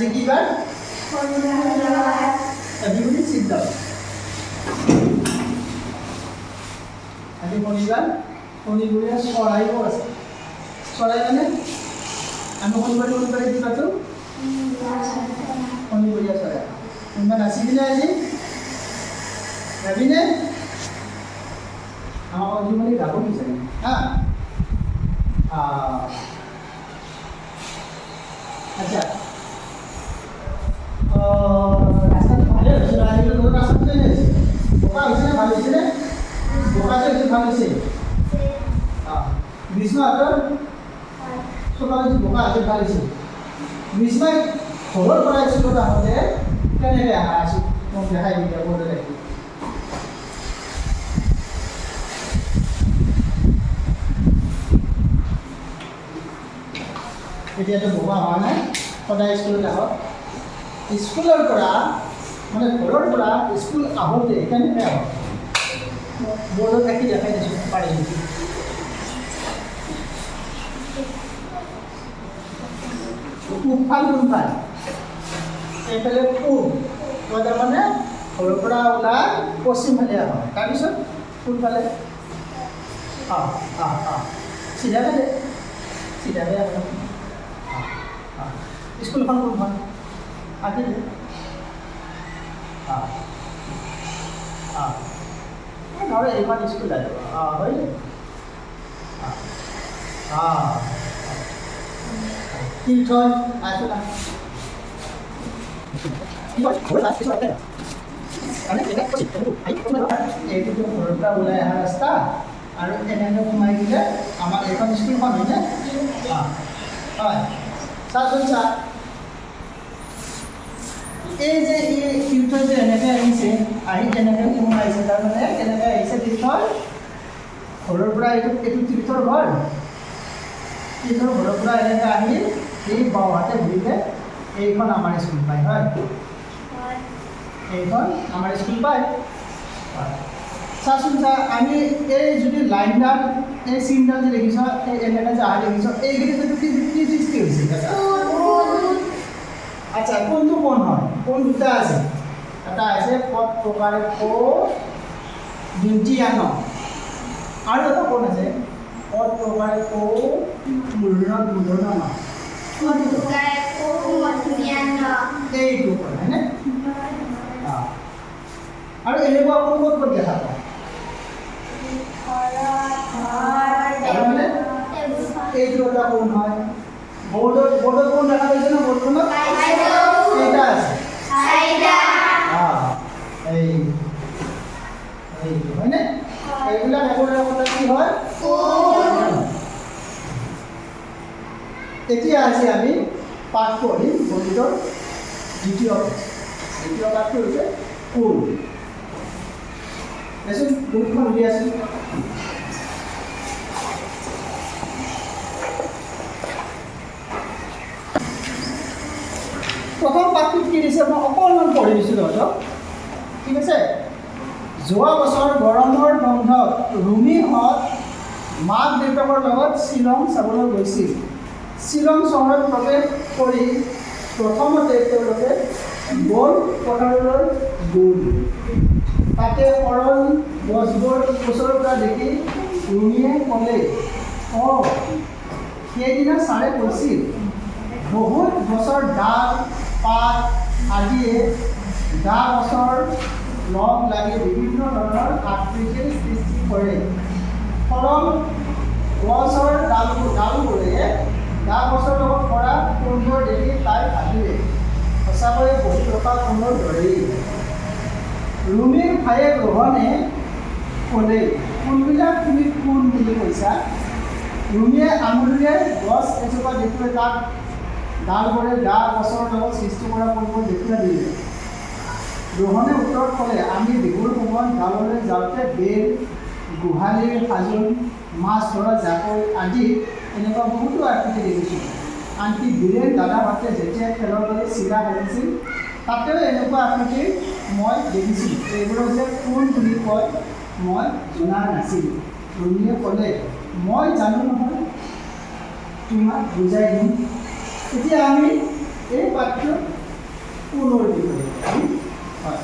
আজি কি বাৰ? Everybody sit down. আজি শনিবাৰ, শনিবৰীয়া চৰাইও আছে। চৰাই মানে আমি শনিবাৰে কি পাতো? শনিবৰীয়া চৰাই। কোনোবা নাচিবিনে আজি? গাবিনে? আমাৰ অধিমণি গাব বিচাৰে হা। আচ্ছা ৰাস্তাটো ভালে হৈছে ন? আজিকালি বহুত ৰাস্তাটো কেনে হৈছে? বোকা হৈছেনে ভাল হৈছেনে? বোকা যে হৈছে ভাল হৈছে। গ্ৰীষ্মহাতৰ চোকা বোকা হৈছে ভাল হৈছে। গ্ৰীষ্মই ঘৰৰ পৰা স্কুলত আহোঁতে কেনেকৈ আহা আছোঁ মোক দেখাই দিলে বৰ্ডত দেখি। এতিয়াতো বোকা হোৱা নাই, সদায় স্কুলত আহক। স্কুলৰ পৰা মানে ঘৰৰ পৰা স্কুল আহোঁতে কেনেকৈ আহক বৰ্ডত দেখি দেখাই দিছোঁ পাৰি নেকি? পূবফাল কোনফাল? এইফালে পূব, তাৰমানে ঘৰৰ পৰা ওলাই পশ্চিমফালে আহক। তাৰপিছত কোনফালে? চিধাফালে, চিধাফালে আহক। স্কুলখন কোনখন? আহি ঘৰৰ এইখন স্কুল আহিব হয় নে? তীৰ্থ আছে না? এইটোতো ঘৰৰ পৰা ওলাই অহা ৰাস্তা আৰু এনেকৈ সোমাই দিলে আমাৰ এইখন স্কুলখন হয়নে? হয় চাচোন চা, এই যে এই তীৰ্থ যে এনেকৈ আহিছে, আহি কেনেকৈ সোমাইছে, তাৰমানে কেনেকৈ আহিছে তীৰ্থ ঘৰৰ পৰা এইটো তীৰ্থৰ ঘৰ। তীৰ্থৰ ঘৰৰ পৰা এনেকৈ আহি এই বাওঁহাতে ঘূৰিলে এইখন আমাৰ স্কুল পায় হয়। এইখন আমাৰ স্কুল পায়। চাচোন চা, আমি এই যদি লাইনডাল এই চিনডাল যে দেখিছ, এই এনেকৈ যে অহা দেখিছ, এইকেইটা কি সৃষ্টি হৈছে? আচ্ছা কোনটো কোণ হয়? কোণ দুটা আছে, এটা আছে পথ প্ৰকাৰে ক'20 আৰু এটা কোণ আছে পথ প্ৰকাৰে ক'মূৰ্ধন্য ন। এইটো কোণ হয়নে? আৰু এনেকুৱা কোণ ক'ত ক'ত দেখা পায়? মানে এইটো এটা কোণ হয়। বৰ্ডত কোণ দেখা পাইছে ন? বৰ্ডখনত কেইটা আছে? এইটো হয়নে? এইবিলাক একোটা কি হয়? এতিয়া আজি আমি পাঠ পঢ়িম গণিতৰ দ্বিতীয় পাঠটো হৈছে কোণ। দেচোন কোণখন উলিয়াইছোঁ। প্ৰথম পাঠটোত কি দিছে মই অকণমান পঢ়ি দিছোঁ তহঁতক, ঠিক আছে? যোৱা বছৰ গৰমৰ বন্ধত ৰুমিহঁত মাক দেউতাকৰ লগত শ্বিলং চাবলৈ গৈছিল। শ্বিলং চহৰত প্ৰৱেশ কৰি প্ৰথমতে তেওঁলোকে বন পথাৰলৈ গ'ল। তাতে সৰল গছবোৰ ওচৰৰ পৰা দেখি ৰুমিয়ে ক'লে, সেইদিনা ছাৰে কৈছিল বহুত গছৰ ডাল পাত আদিয়ে গা গছৰ লগ লাগি বিভিন্ন ধৰণৰ আকৃতিৰ সৃষ্টি কৰে। সৰল গছৰ ডালবোৰে গা গছৰ লগত কৰা কোণবোৰ দেখি তাই ভাবিলে সঁচাকৈয়ে বহি থকা কোণৰ দৰেই। ৰুমিৰ ভায়েক ৰোহনে ক'লে, কোনবিলাক তুমি কোণ বুলি কৈছা? ৰুমিয়ে আঙুলিৰে গছ এজোপা দেখুৱাই তাক ডালবোৰে গা গছৰ লগত সৃষ্টি কৰা কোণবোৰ দেখুৱাই দিলে। ৰোহনে উত্তৰত ক'লে, আমি বিহুৰ সময়ত গাঁৱলৈ যাওঁতে বেল, গোহালিৰ সাজোন, মাছ ধৰা জাকৈ আদি এনেকুৱা বহুতো আকৃতি দেখিছোঁ। আনকি বীৰেন দাদাহঁতে যেতিয়া খেলৰ বাবে চিৰা খেলিছিল তাতেও এনেকুৱা আকৃতিৰ মই দেখিছিলোঁ। এইবোৰক যে কোণ বুলি কয় মই জনা নাছিলোঁ। ৰুমিয়ে ক'লে, মই জানো নহয়, তোমাক বুজাই দিম। এতিয়া আমি এই পাঠটো পুনৰ দিব লাগিব হয়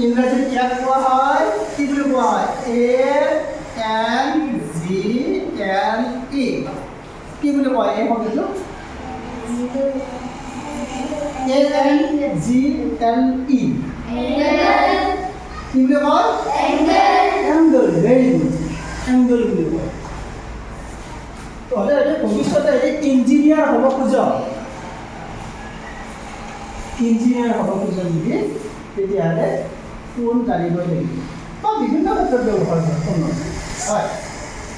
ইংৰাজীত ইয়াক কোৱা হয় কি বুলি কোৱা হয় ANGLE কি বুলি কয় এই শব্দটো ANGLE কি বুলি কয় এংগল ভেৰি গুড এংগল বুলি কয় তহঁতে ভৱিষ্যতে ইঞ্জিনিয়াৰ হ'ব খোজ ইঞ্জিনিয়াৰ হ'ব খোজ নেকি তেতিয়াহ'লে কোন জানিবই লাগিব বা বিভিন্ন ক্ষেত্ৰত ব্যৱহাৰ হয় কোন হয়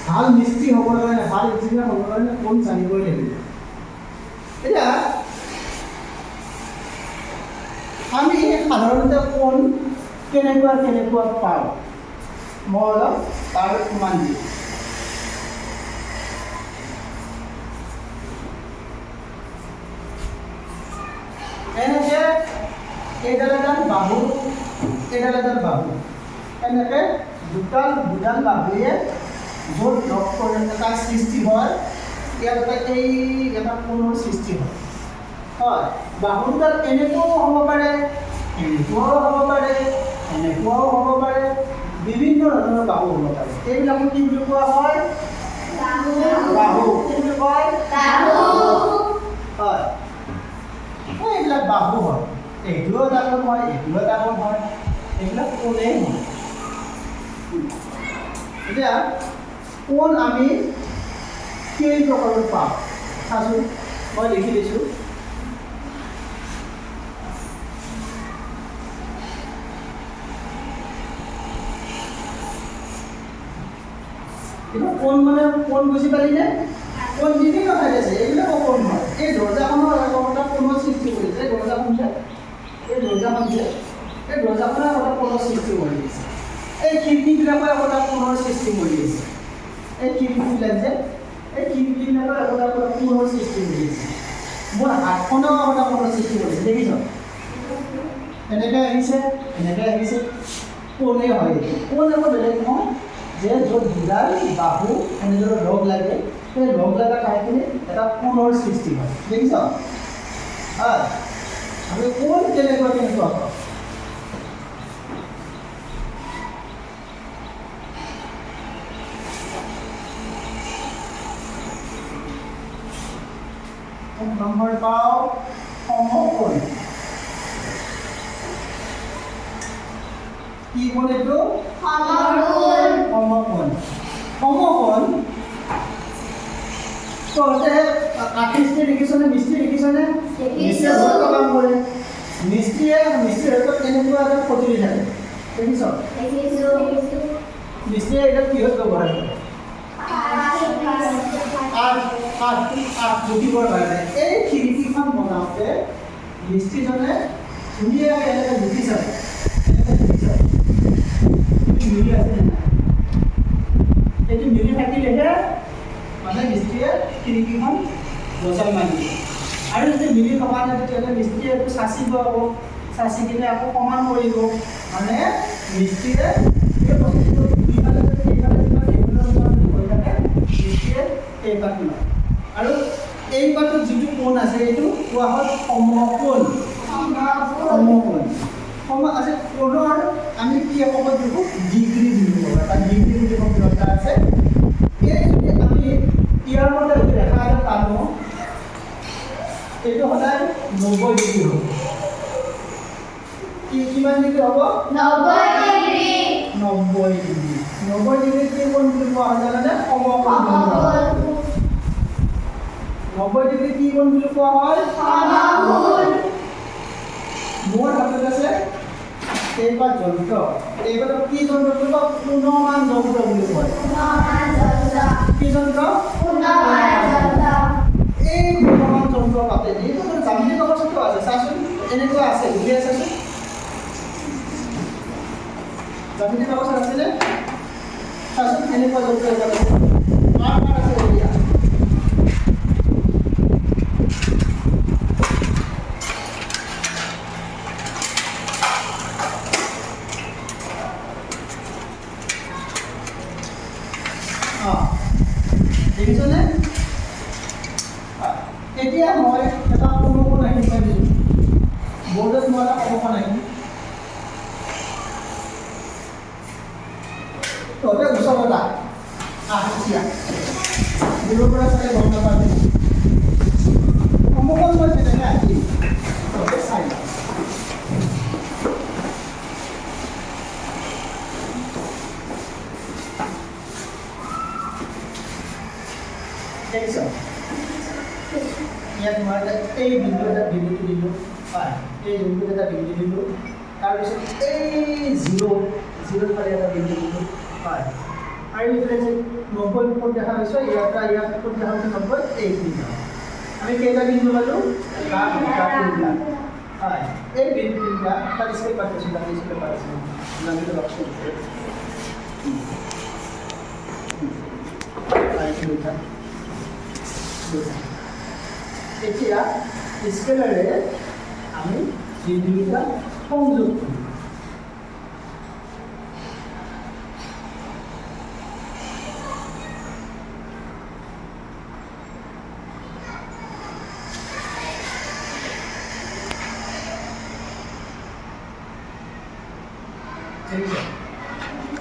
ভাল মিস্ত্ৰী হ'বৰ কাৰণে ভাল ইঞ্জিনিয়াৰ হ'বৰ কাৰণে কোন জানিবই লাগিব এতিয়া আমি সাধাৰণতে কোন কেনেকুৱা পাওঁ মই অলপ তাৰ প্ৰমাণ দিম এনেকৈ এইডাল বাহু এনেকৈ দুডাল বাহুৱে য'ত লগ কৰে এটা সৃষ্টি হয় ইয়াত এটা কোণৰ সৃষ্টি হয় হয় বাহু দুডাল এনেকুৱাও হ'ব পাৰে এনেকুৱাও হ'ব পাৰে বিভিন্ন ধৰণৰ বাহু হ'ব পাৰে এইবিলাক কি বুলি কোৱা হয় বাহু কি বুলি কয় হয় এইবিলাক বাহু হয় এইটোও এটা কোণ হয় এইটোও এটা কোণ হয় এইবিলাক কোণেই হয় এতিয়া কোণ আমি কেই প্ৰকাৰৰ পাওঁ চাচোন মই লিখি দিছোঁ কিন্তু কোণ মানে কোণ বুজি পালিনে কোণ বিভিন্ন ঠাইত আছে এইবিলাকো কোণ হয় এই দৰ্জাখনৰ এটা কোণৰ সৃষ্টি কৰিছে এই দৰ্জাখনে এটা কোণৰ সৃষ্টি কৰি দিছে এই খিৰিকীবিলাকৰ এটা কোণৰ সৃষ্টি কৰি দিছে এই খিৰিকীবিলাক যে এই খিৰিকীবিলাকৰ এটা কোণৰ সৃষ্টি কৰি দিছে মোৰ হাতখনেও এটা কোণৰ সৃষ্টি কৰিছে দেখিছ এনেকৈ আহিছে কোণেই হয় কোণ একো বেলেগ নহয় যে য'ত দুডাল বাহু এনেদৰে লগ লাগে সেই লগ লগা ঠাইখিনি এটা কোণৰ সৃষ্টি হয় দেখিছ হয় আমি কোণ কেনেকুৱা পাওঁ নম্বৰ পাওঁ সমকোণ কি কোণ এইটো সমকোণ তহঁতে আৰ্টিষ্টে দেখিছনে মিস্ত্ৰী দেখিছনে মিস্ত্ৰীয়ে বহুত কাম কৰে মিস্ত্ৰীয়ে হাতত এনেকুৱা এটা সঁজুলি থাকে দেখিছ মিস্ত্ৰীয়ে এটা কিহত ব্যৱহাৰ কৰে জুখিবৰ কাৰণে এই খিৰিকীখন বনাওঁতে মিস্ত্ৰীজনে ধুনীয়াকৈ এনেকৈ জুখি চায় মিলি আছে এইটো মিলি থাকিলেহে মানে মিস্ত্ৰীয়ে খিৰিকীখন বজাই মাৰিব আৰু যদি মিলি থকা নাই তেতিয়াহ'লে মিস্ত্ৰীয়ে এইটো চাচিব আকৌ চাচি কিনে আকৌ সমান কৰিব মানে মিস্ত্ৰীয়ে এই বস্তুটো দুইফালে যদি এইফালে হৈ থাকে মিস্ত্ৰীয়ে এই পাত লয় আৰু এই পাতত যিটো কোণ আছে এইটো কোৱা হয় সমকোণ আছে কোণৰ আমি কি ক'ব দিব ডিগ্ৰী বুলি ক'ব এটা ডিগ্ৰী বুলি শব্দ আছে এই যদি আমি ইয়াৰ মতে ৰেখা এটা টানো এইটো সদায় 90 ডিগ্ৰী হ'ব কিমান ডিগ্ৰী হ'ব 90 ডিগ্ৰী কি কোণ বুলি কোৱা হয় জানানে সমকোণ 90 ডিগ্ৰী কি কোণ বুলি কোৱা হয় সমকোণ মোৰ হাতত আছে এইবাৰ যন্ত্ৰ এইবাৰ কি যন্ত্ৰ বুলি কয় পুনমান যন্ত্ৰ বুলি কয় কি যন্ত্ৰ এই পুনমান যন্ত্ৰ পাতে এইটো জামিনী কাগজতো আছে চাচোন এনেকুৱা আছে উলিয়াই চাচোন জামিনী কাগজ আছেনে চাচোন এনেকুৱা যন্ত্ৰ এটা আছে উলিয়া দেখোন তহঁতে ওচৰতে এতিয়া দূৰৰ পৰা চালে গম নাপাবি সমকল মই তেনেকৈ আঁকিম তহঁতে চাই লওঁ দেখিছ ইয়াত মই এই বিন্দু এটা বিন্দুটো দিলোঁ হয় এই বিন্দুত এটা বিন্দু দিলোঁ তাৰপিছত এই জিৰ' ফালে এটা বিন্দু দিলোঁ হয় আৰু এইফালে যে 90 কোণ দেখা পাইছোঁ ইয়াৰ পৰা ইয়াত কোণ দেখা পাইছোঁ 90 এই বিন্দু আমি কেইটা বিন্দু পালোঁ তিনিটা হয় এই বিন্দু তিনিটা তাত স্কেল পাতিছোঁ নামিটো লক্ষ্য এতিয়া স্কেলেৰে আমি বিন্দুকেইটা সংযোগ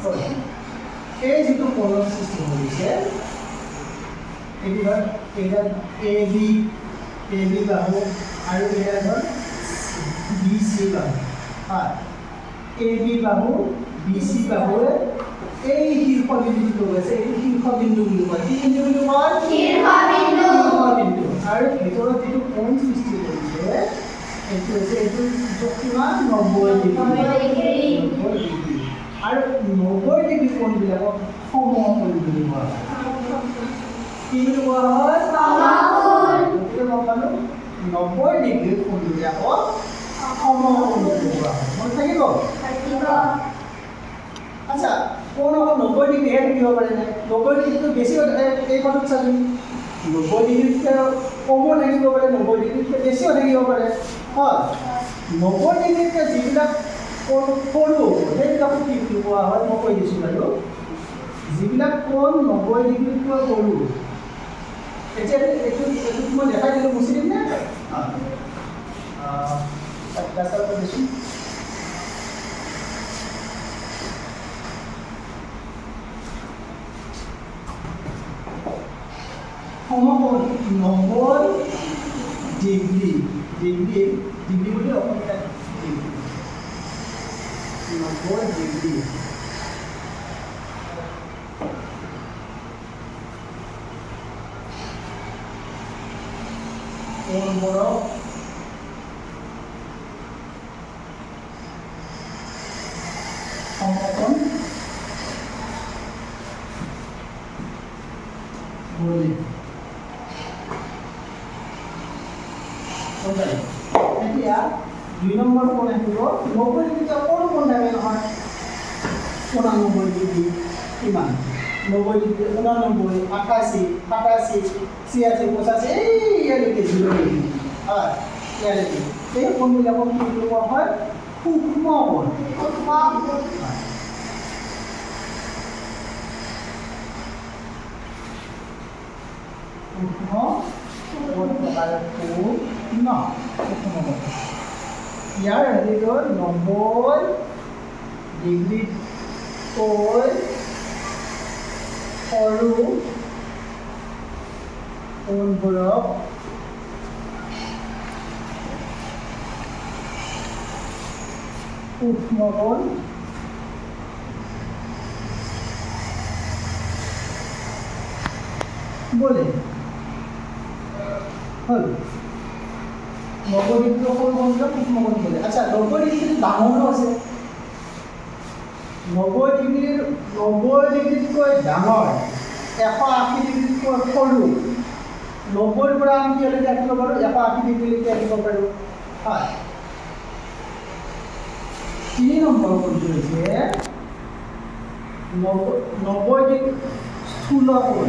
কৰিম এই যিটো কলম সৃষ্টি কৰিছে এইটা এ বি বাহু আৰু এয়া ধৰ বি চি বাহু হয় এ বি বাহু বি চি বাহুৱে এই শীৰ্ষ বিন্দুটো আছে এইটো শীৰ্ষ বিন্দু বুলি কয় কি বিন্দু বুলি কয় শীৰ্ষ বিন্দু আৰু ভিতৰত যিটো কোণ সৃষ্টি কৰিছে এইটো হৈছে এইটো কিমান 90 ডিগ্ৰী আৰু 90 ডিগ্ৰী কোণবিলাকক সমকোণ বুলি কোৱা হয় কি বুলি কোৱা হয় সমকোণ গতিকে মই পালোঁ 90 ডিগ্ৰী কোণবিলাকক সমকোণ বুলি কোৱা হয় মনত থাকিব আচ্ছা কোণ অকল 90 ডিগ্ৰীহে থাকিব পাৰেনে 90 ডিগ্ৰীটো বেছি এই কথাত চাবি 90 ডিগ্ৰীতকৈ কমো থাকিব পাৰে 90 ডিগ্ৰীতকৈ বেছিও থাকিব পাৰে হয় 90 ডিগ্ৰীতকৈ যিবিলাক কোণ সৰু সেইবিলাকক কি বুলি কোৱা হয় মই কৈ দিছোঁ বাৰু যিবিলাক কোণ 90 ডিগ্ৰীতকৈ সৰু এতিয়া এইটো মই দেখাই দিলোঁ মুচি দিম নে দিছোঁ সমকোণ 90 ডিগ্ৰী বুলি অসমীয়াত ডিগ্ৰী 90 ডিগ্ৰী কোণবোৰক সমকোণ বুলি এতিয়া 2 নম্বৰ কোণ আহিব 90 ডিগ্ৰী সৰু কোণ থাকে নহয় 89 ডিগ্ৰী কিমান 90 ডিগ্ৰী 89 88 87 86 85 ইয়ালৈকে 0 ডিগ্ৰী হয় ইয়ালৈকে এই কোণবিলাকক কি বুলি কোৱা হয় সূক্ষ্ম কোণ ইয়াৰ হেৰিটো 90 ডিগ্ৰীতকৈ সৰু কোণবোৰক সূক্ষ্ম কোণ বলে হল 90 ডিগ্ৰী সৰু কোণবিলাক সূক্ষ্ম কোণ বলে আচ্ছা 90 ডিগ্ৰী ডাঙৰো আছে 90 ডিগ্ৰীতকৈ ডাঙৰ 180 ডিগ্ৰীতকৈ সৰু 90ৰ পৰা আমি কিলৈকে আহিব পাৰোঁ 180 ডিগ্ৰীলৈকে আহিব পাৰোঁ হয় 3 নম্বৰ কোণটো হৈছে 90 ডিগ্ৰী স্থূল কোণ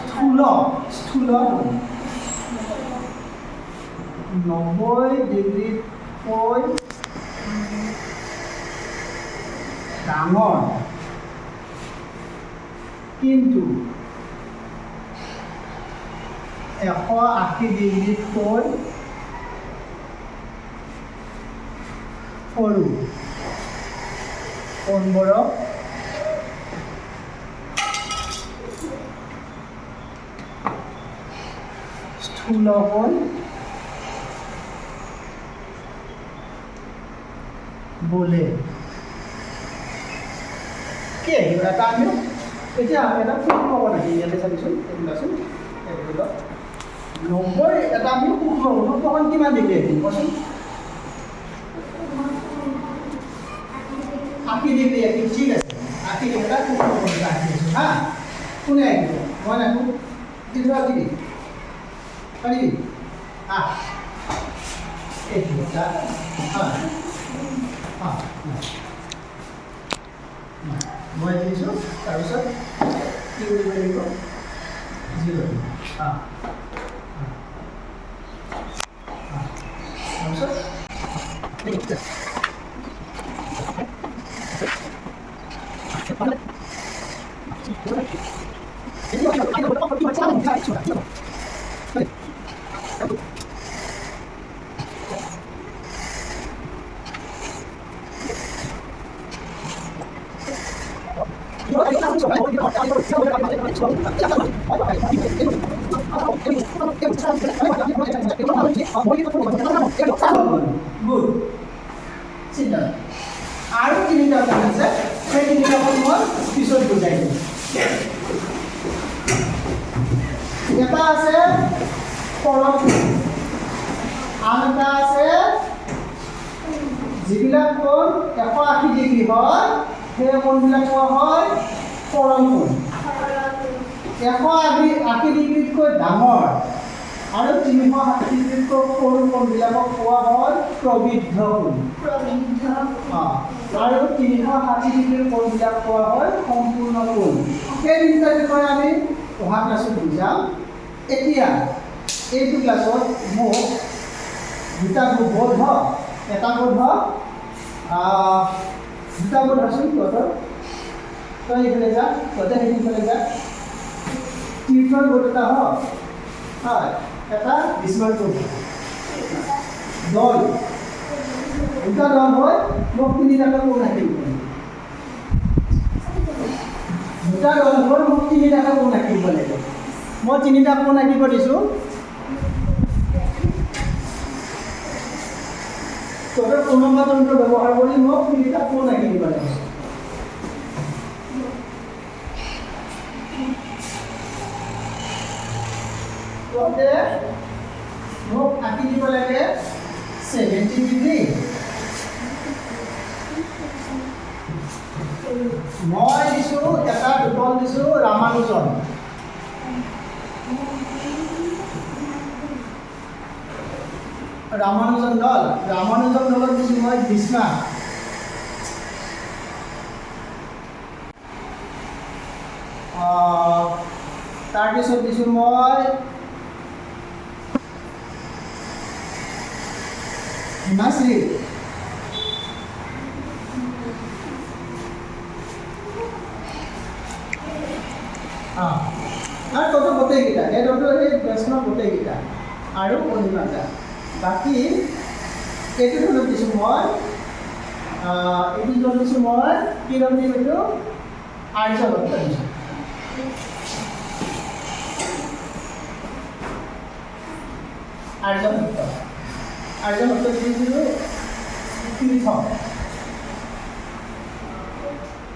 স্থূল স্থূল 90 ডিগ্ৰীতকৈ ডাঙৰ কিন্তু 180 ডিগ্ৰীতকৈ সৰু কোণবোৰক স্থূল কোণ বোলে। কি আহিব এটা আমি এতিয়া আমি এটা সূক্ষ্ম কোণ আহি ইয়াতে চাবিচোন এইবিলাচোন 90 এটা আমি সূক্ষ্ম কোণ কিমান ডিগ্ৰী আহিম কচোন? 80 ডিগ্ৰী আহিম। ঠিক আছে 80 ডিগ্ৰী এটা সূক্ষ্ম কোণ আহি আছোঁ হা। কোনে আহিব? মই নাখোঁ কিন্তু আঁকি পাৰিবি এইটো এটা মই দিছোঁ তাৰপিছত কি কৰিব লাগিব 0 তাৰপিছত Good. Sit down. আৰু তিনিটা কোণ আছে, সেই তিনিটা কোণ মই পিছত বুজাই দিম। এটা আছে পৰম কোণ, আন এটা আছে যিবিলাক কোণ 180 ডিগ্ৰী হয় সেই কোণবিলাক কোৱা হয় পৰম কোণ। 180 ডিগ্ৰীতকৈ ডাঙৰ আৰু 360 ডিগ্ৰীতকৈ সৰু কোণবিলাকক কোৱা হয় প্ৰবৃদ্ধ কোণ। আৰু 360 ডিগ্ৰীৰ কোণবিলাক কোৱা হয় সম্পূৰ্ণ কোণ। সেই তিনিটা বিষয়ে আমি অহা ক্লাছত বুজাম। এতিয়া এইটো ক্লাছত মোক দুটা বোধ হওক, এটা বোধ হওক দুটা বোধ আছোঁ তহঁতৰ, তই এইফালে যা, তহঁতে সেইফালে যা। তীৰ্থৰ বোধ এটা হওক, হয় এটা বিস্মাৰ বোধ দল, দুটা দল হয় মোক তিনিটাকে কোণ আঁকিব। দুটা দল হয় মোক তিনিটাকে কোণ আঁকিব লাগিব। মই তিনিটা কোণ আঁকিব দিছোঁ। তহঁতৰ কোণম্বা তন্ত্ৰ ব্যৱহাৰ কৰি মোক তিনিটা কোণ আঁকি দিব লাগিব। তহঁতে মোক আঁকি দিব লাগে 70 ডিগ্ৰী। মই দিছোঁ এটা দুটল দিছোঁ ৰামানুজন, ৰামানুজন দলত দিছোঁ মই বিস্মা, তাৰপিছত দিছোঁ মই হিমাশ্ৰী, আৰু তহঁতৰ গোটেইকেইটা এই তহঁতৰ এই বেষ্টনৰ গোটেইকেইটা আৰু অনিমাতা। বাকী এইটো দলত দিছোঁ মই এইটো দল দিছোঁ মই কি দল দিম এইটো আৰ্যভট্ট দিছোঁ। আৰ্যভট্ট দিছিলোঁ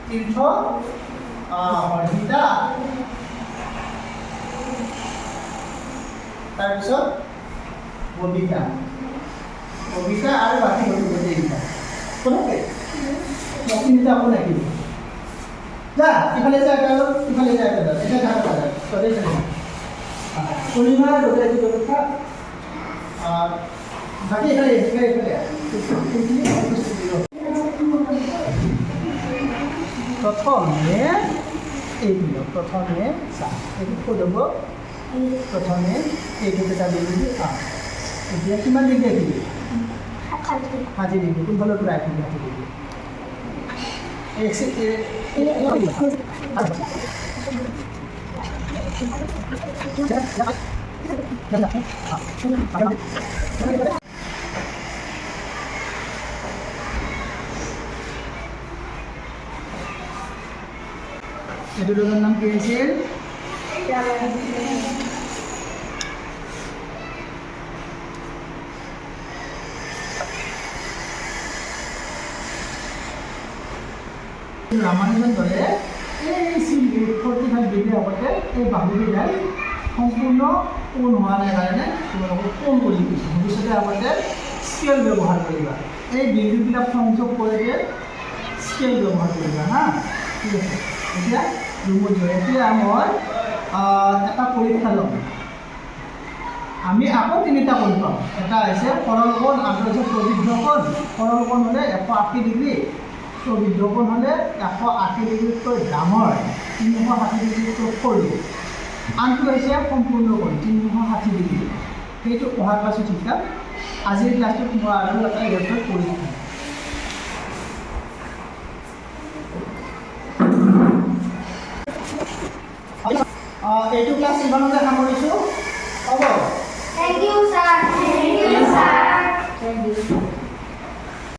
তীৰ্থ হৰিতা, তাৰপিছত ববিতা আৰু বাকী গোটেইকেইটা কোনোকে মই তিনিটা কোণ আঁকিব। যা ইফালে যা এটা দল, ইফালে যা এটা দল, এটা ঢাকা দল তহঁতে পূৰ্ণিমা গোটেই দুটা বাকী এখানে প্ৰথমে এইগুলো প্ৰথমে এইটো ক'ত হ'ব প্ৰথমে এইটো এটা ডিগ্ৰী এতিয়া কিমান ডিগ্ৰী আঁকিবি 60 ডিগ্ৰী কোনফালৰ পৰা আঁকিবি 60 ডিগ্ৰী এইটো ৰোগৰ নাম কি আছিল? ৰামানুজন দলে এই 45 ডিগ্ৰী আগতে এই বাহুবিলাক সম্পূৰ্ণ কোণ হোৱা নাই কাৰণে তোমালোকক কোণ কৰি দিছোঁ। ভৱিষ্যতে আগতে স্কেল ব্যৱহাৰ কৰিবা, এই বিন্দুবিলাক সংযোগ কৰিলে স্কেল ব্যৱহাৰ কৰিবা হা। ঠিক আছে, এতিয়া ৰুমত যোৱা। এতিয়া মই এটা পৰীক্ষা ল'ম। আমি আকৌ তিনিটা কোণ পাম। এটা হৈছে সৰল কোণ, আনটো হৈছে প্ৰবৃদ্ধ কোণ। সৰল কোণ হ'লে 180 ডিগ্ৰী, প্ৰবৃদ্ধ কোণ হ'লে 180 ডিগ্ৰীতকৈ ডাঙৰ, 360 ডিগ্ৰীতকৈ সৰু। আনটো হৈছে সম্পূৰ্ণ কোণ, 360 ডিগ্ৰী। সেইটো অহা ক্লাছত শিকাম। আজিৰ ক্লাছটোত মই আৰু এটা ৰেফাৰ কৰি দিম। এইটো ক্লাছ ইমানতে সামৰিছোঁ।